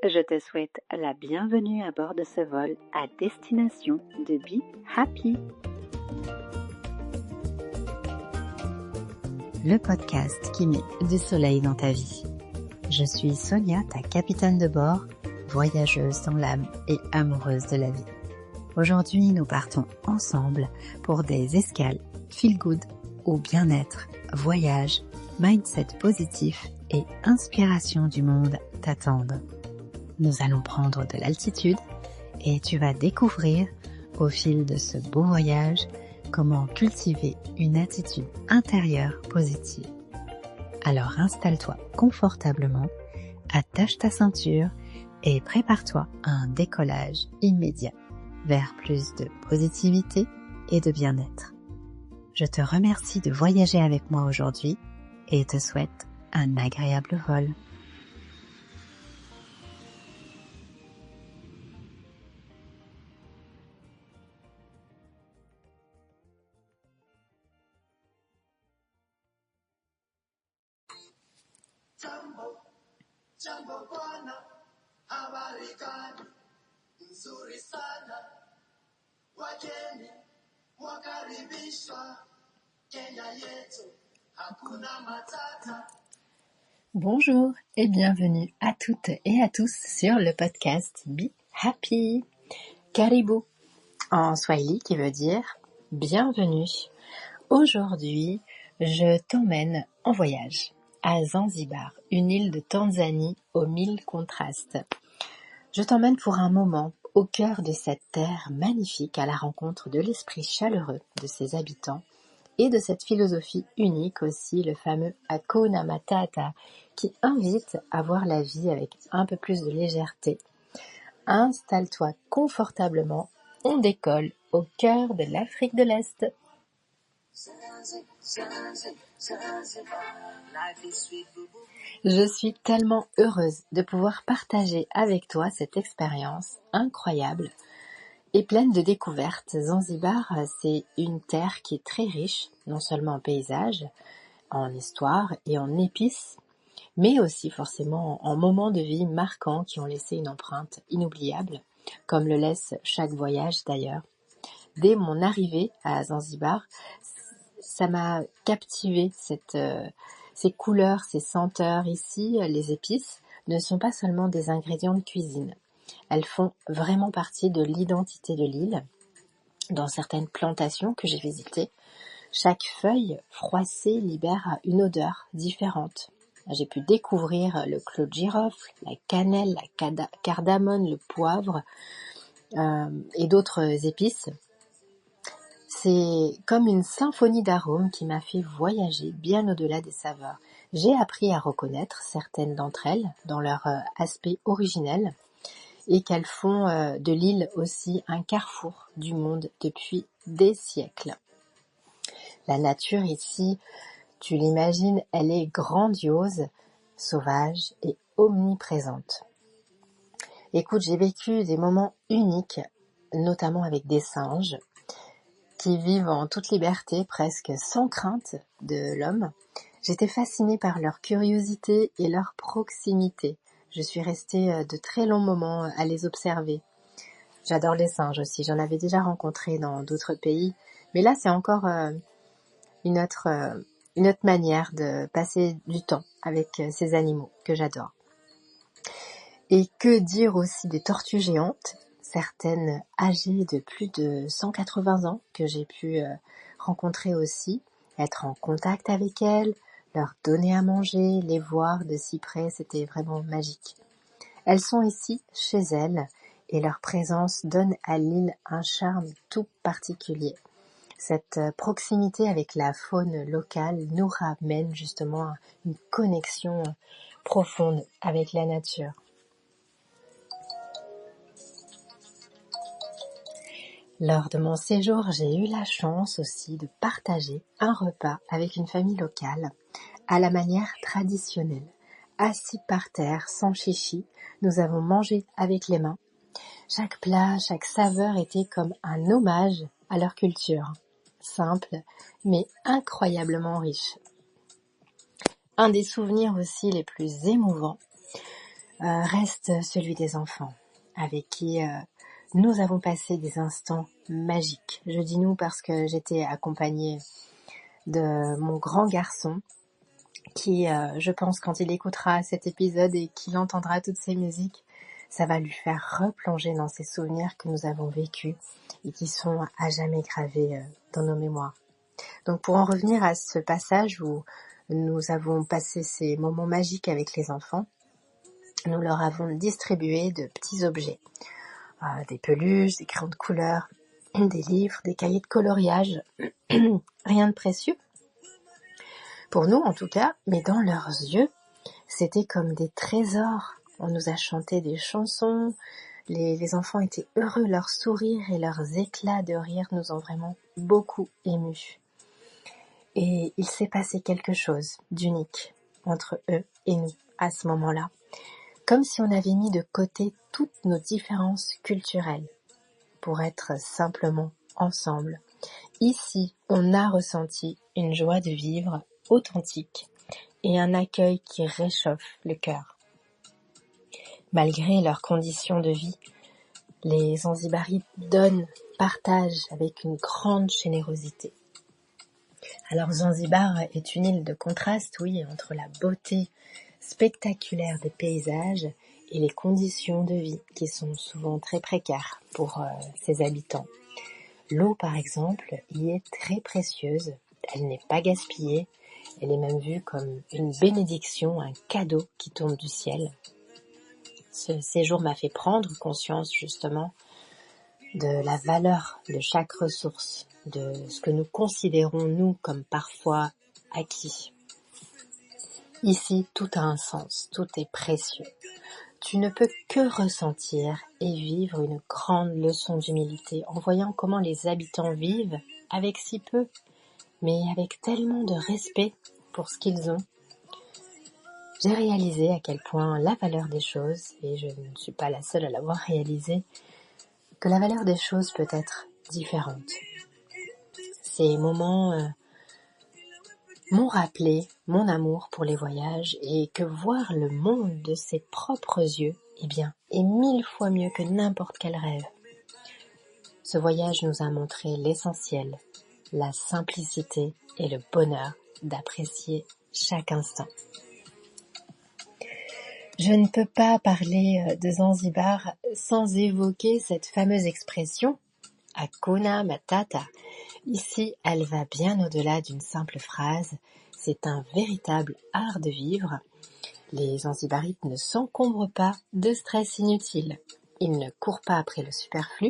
Je te souhaite la bienvenue à bord de ce vol à destination de Be Happy. Le podcast qui met du soleil dans ta vie. Je suis Sonia, ta capitaine de bord, voyageuse dans l'âme et amoureuse de la vie. Aujourd'hui, nous partons ensemble pour des escales feel good ou bien-être, voyage, mindset positif et inspiration du monde t'attendent. Nous allons prendre de l'altitude et tu vas découvrir au fil de ce beau voyage comment cultiver une attitude intérieure positive. Alors installe-toi confortablement, attache ta ceinture et prépare-toi à un décollage immédiat vers plus de positivité et de bien-être. Je te remercie de voyager avec moi aujourd'hui et te souhaite un agréable vol. Jambo bwana, habari gani? Nzuri sana, wageni wakaribishwa, Kenya yetu hakuna matata. Bonjour et bienvenue à toutes et à tous sur le podcast Be Happy. Karibu en Swahili qui veut dire bienvenue. Aujourd'hui, je t'emmène en voyage à Zanzibar, une île de Tanzanie aux 1000 contrastes. Je t'emmène pour un moment au cœur de cette terre magnifique à la rencontre de l'esprit chaleureux de ses habitants et de cette philosophie unique aussi, le fameux Hakuna Matata, qui invite à voir la vie avec un peu plus de légèreté. Installe-toi confortablement, on décolle au cœur de l'Afrique de l'Est. Je suis tellement heureuse de pouvoir partager avec toi cette expérience incroyable et pleine de découvertes. Zanzibar, c'est une terre qui est très riche, non seulement en paysages, en histoire et en épices, mais aussi forcément en moments de vie marquants qui ont laissé une empreinte inoubliable, comme le laisse chaque voyage d'ailleurs. Dès mon arrivée à Zanzibar, ça m'a captivé ces couleurs, ces senteurs. Ici, les épices ne sont pas seulement des ingrédients de cuisine. Elles font vraiment partie de l'identité de l'île. Dans certaines plantations que j'ai visitées, chaque feuille froissée libère une odeur différente. J'ai pu découvrir le clou de girofle, la cannelle, la cardamone, le poivre et d'autres épices. C'est comme une symphonie d'arômes qui m'a fait voyager bien au-delà des saveurs. J'ai appris à reconnaître certaines d'entre elles dans leur aspect originel et qu'elles font de l'île aussi un carrefour du monde depuis des siècles. La nature ici, tu l'imagines, elle est grandiose, sauvage et omniprésente. Écoute, j'ai vécu des moments uniques, notamment avec des singes, qui vivent en toute liberté, presque sans crainte de l'homme. J'étais fascinée par leur curiosité et leur proximité. Je suis restée de très longs moments à les observer. J'adore les singes aussi, j'en avais déjà rencontré dans d'autres pays, mais là c'est encore une autre manière de passer du temps avec ces animaux que j'adore. Et que dire aussi des tortues géantes, certaines âgées de plus de 180 ans que j'ai pu rencontrer aussi, être en contact avec elles, leur donner à manger, les voir de si près, c'était vraiment magique. Elles sont ici, chez elles, et leur présence donne à l'île un charme tout particulier. Cette proximité avec la faune locale nous ramène justement à une connexion profonde avec la nature. Lors de mon séjour, j'ai eu la chance aussi de partager un repas avec une famille locale à la manière traditionnelle. Assis par terre, sans chichi, nous avons mangé avec les mains. Chaque plat, chaque saveur était comme un hommage à leur culture. Simple, mais incroyablement riche. Un des souvenirs aussi les plus émouvants, reste celui des enfants, avec qui nous avons passé des instants magiques. Je dis nous parce que j'étais accompagnée de mon grand garçon, qui, je pense, quand il écoutera cet épisode et qu'il entendra toutes ces musiques, ça va lui faire replonger dans ces souvenirs que nous avons vécus et qui sont à jamais gravés dans nos mémoires. Donc pour en revenir à ce passage où nous avons passé ces moments magiques avec les enfants, nous leur avons distribué de petits objets, des peluches, des crayons de couleur, des livres, des cahiers de coloriage, rien de précieux, pour nous en tout cas, mais dans leurs yeux, c'était comme des trésors. On nous a chanté des chansons, les enfants étaient heureux, leurs sourires et leurs éclats de rire nous ont vraiment beaucoup émus. Et il s'est passé quelque chose d'unique entre eux et nous à ce moment-là, comme si on avait mis de côté toutes nos différences culturelles pour être simplement ensemble. Ici, on a ressenti une joie de vivre authentique et un accueil qui réchauffe le cœur. Malgré leurs conditions de vie, les Zanzibaris donnent, partagent avec une grande générosité. Alors Zanzibar est une île de contraste, oui, entre la beauté spectaculaire des paysages et les conditions de vie qui sont souvent très précaires pour ses habitants. L'eau, par exemple, y est très précieuse, elle n'est pas gaspillée, elle est même vue comme une bénédiction, un cadeau qui tombe du ciel. Ce séjour m'a fait prendre conscience justement de la valeur de chaque ressource, de ce que nous considérons nous comme parfois acquis. Ici, tout a un sens, tout est précieux. Tu ne peux que ressentir et vivre une grande leçon d'humilité en voyant comment les habitants vivent avec si peu, mais avec tellement de respect pour ce qu'ils ont. J'ai réalisé à quel point la valeur des choses, et je ne suis pas la seule à l'avoir réalisé, que la valeur des choses peut être différente. Ces moments m'ont rappelé mon amour pour les voyages et que voir le monde de ses propres yeux, eh bien, est 1000 fois mieux que n'importe quel rêve. Ce voyage nous a montré l'essentiel, la simplicité et le bonheur d'apprécier chaque instant. Je ne peux pas parler de Zanzibar sans évoquer cette fameuse expression « Hakuna Matata ». Ici, elle va bien au-delà d'une simple phrase. C'est un véritable art de vivre. Les Zanzibarites ne s'encombrent pas de stress inutile. Ils ne courent pas après le superflu.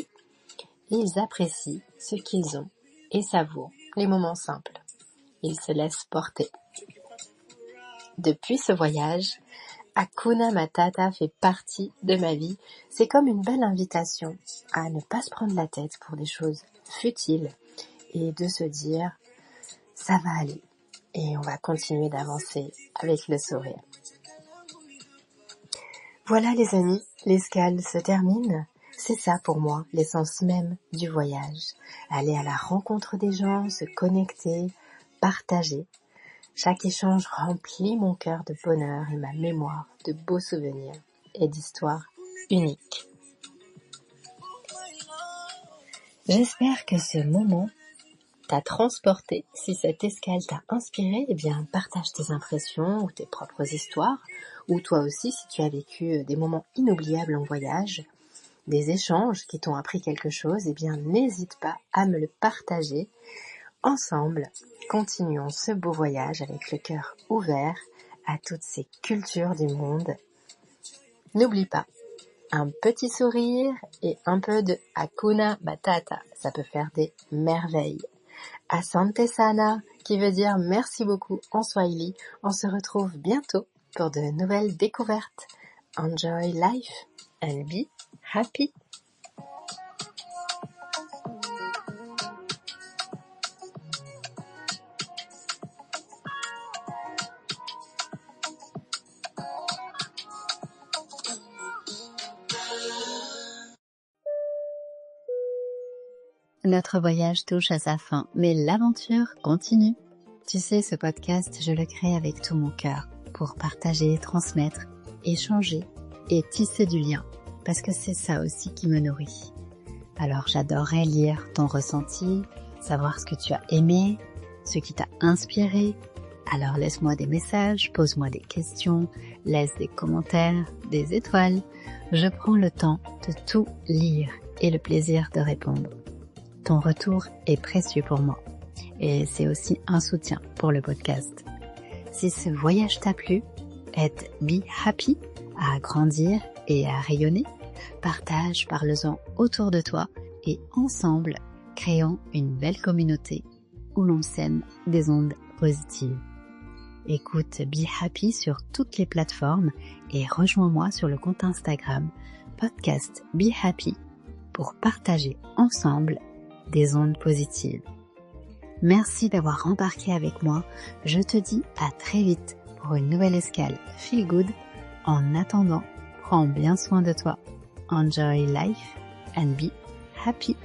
Et ils apprécient ce qu'ils ont et savourent les moments simples. Ils se laissent porter. Depuis ce voyage, Hakuna Matata fait partie de ma vie. C'est comme une belle invitation à ne pas se prendre la tête pour des choses futiles et de se dire « ça va aller » et on va continuer d'avancer avec le sourire. Voilà les amis, l'escale se termine. C'est ça pour moi l'essence même du voyage. Aller à la rencontre des gens, se connecter, partager. Chaque échange remplit mon cœur de bonheur et ma mémoire de beaux souvenirs et d'histoires uniques. J'espère que ce moment t'a transporté. Si cette escale t'a inspiré, eh bien partage tes impressions ou tes propres histoires. Ou toi aussi, si tu as vécu des moments inoubliables en voyage, des échanges qui t'ont appris quelque chose, eh bien n'hésite pas à me le partager. Ensemble, continuons ce beau voyage avec le cœur ouvert à toutes ces cultures du monde. N'oublie pas, un petit sourire et un peu de Hakuna Matata, ça peut faire des merveilles. Asante sana, qui veut dire merci beaucoup en Swahili. On se retrouve bientôt pour de nouvelles découvertes. Enjoy life and be happy. Notre voyage touche à sa fin, mais l'aventure continue. Tu sais, ce podcast, je le crée avec tout mon cœur pour partager, transmettre, échanger et tisser du lien, parce que c'est ça aussi qui me nourrit. Alors j'adorerais lire ton ressenti, savoir ce que tu as aimé, ce qui t'a inspiré. Alors laisse-moi des messages, pose-moi des questions, laisse des commentaires, des étoiles. Je prends le temps de tout lire et le plaisir de répondre. Ton retour est précieux pour moi et c'est aussi un soutien pour le podcast. Si ce voyage t'a plu, aide Be Happy à grandir et à rayonner. Partage, parle-en autour de toi et ensemble, créons une belle communauté où l'on sème des ondes positives. Écoute Be Happy sur toutes les plateformes et rejoins-moi sur le compte Instagram podcast Be Happy pour partager ensemble des ondes positives. Merci d'avoir embarqué avec moi. Je te dis à très vite pour une nouvelle escale Feel Good. En attendant, prends bien soin de toi. Enjoy life and be happy.